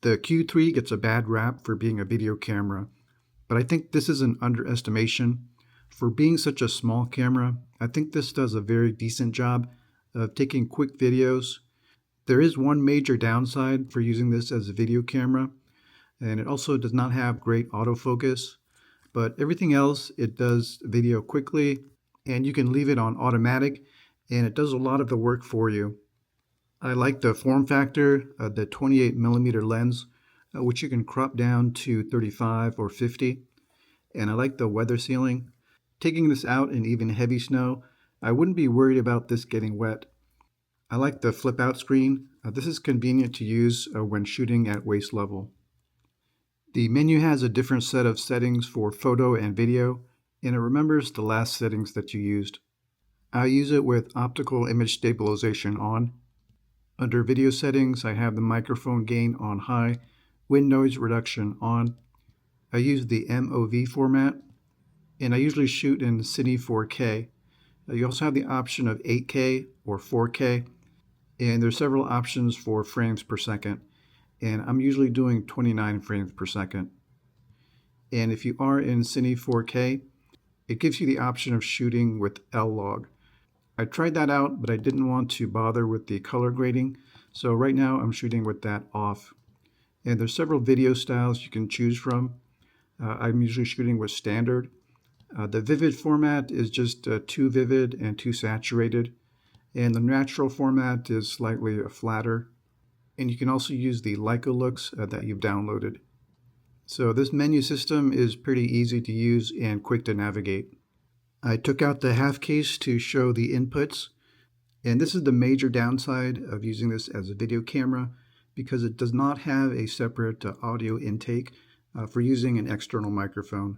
The Q3 gets a bad rap for being a video camera, but I think this is an underestimation. For being such a small camera, I think this does a very decent job of taking quick videos. There is one major downside for using this as a video camera, and it also does not have great autofocus, but everything else, it does video quickly, and you can leave it on automatic, and it does a lot of the work for you. I like the form factor, the 28mm lens, which you can crop down to 35 or 50. And I like the weather sealing. Taking this out in even heavy snow, I wouldn't be worried about this getting wet. I like the flip out screen. This is convenient to use when shooting at waist level. The menu has a different set of settings for photo and video, and it remembers the last settings that you used. I use it with optical image stabilization on. Under video settings, I have the microphone gain on high, wind noise reduction on. I use the MOV format, and I usually shoot in Cine 4K. You also have the option of 8K or 4K, and there's several options for frames per second, and I'm usually doing 29 frames per second. And if you are in Cine 4K, it gives you the option of shooting with L-Log. I tried that out, but I didn't want to bother with the color grading, so right now I'm shooting with that off. And there's several video styles you can choose from. I'm usually shooting with standard. The vivid format is just too vivid and too saturated, and the natural format is slightly flatter. And you can also use the Leica looks that you've downloaded. So this menu system is pretty easy to use and quick to navigate. I took out the half case to show the inputs, and this is the major downside of using this as a video camera because it does not have a separate audio intake for using an external microphone.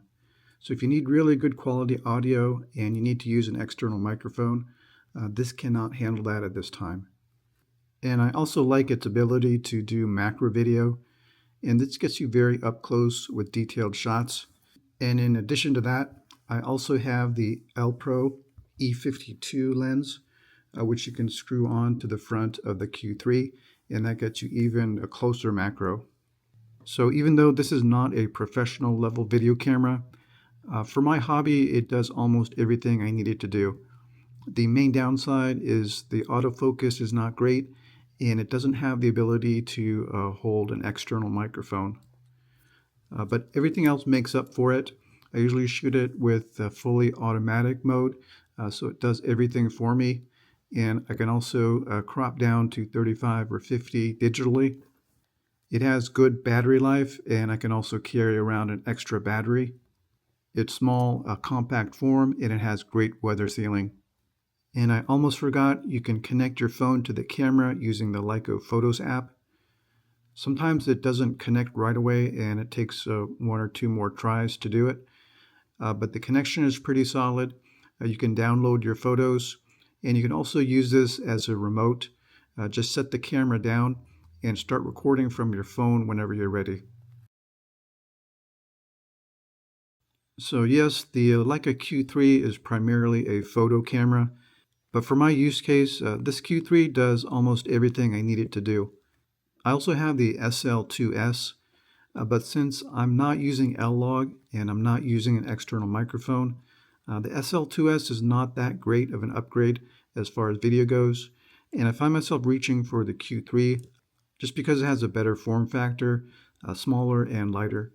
So if you need really good quality audio and you need to use an external microphone, this cannot handle that at this time. And I also like its ability to do macro video, and this gets you very up close with detailed shots. And in addition to that, I also have the L Pro E52 lens, which you can screw on to the front of the Q3, and that gets you even a closer macro. So even though this is not a professional level video camera, for my hobby, it does almost everything I need it to do. The main downside is the autofocus is not great, and it doesn't have the ability to hold an external microphone. But everything else makes up for it. I usually shoot it with fully automatic mode, so it does everything for me. And I can also crop down to 35 or 50 digitally. It has good battery life, and I can also carry around an extra battery. It's small, compact form, and it has great weather sealing. And I almost forgot, you can connect your phone to the camera using the Leica Photos app. Sometimes it doesn't connect right away, and it takes one or two more tries to do it. But the connection is pretty solid. You can download your photos, and you can also use this as a remote. Just set the camera down and start recording from your phone whenever you're ready. So yes, the Leica Q3 is primarily a photo camera, but for my use case, this Q3 does almost everything I need it to do. I also have the SL2S, but since I'm not using L-Log and I'm not using an external microphone, the SL2S is not that great of an upgrade as far as video goes, and I find myself reaching for the Q3 just because it has a better form factor, smaller and lighter.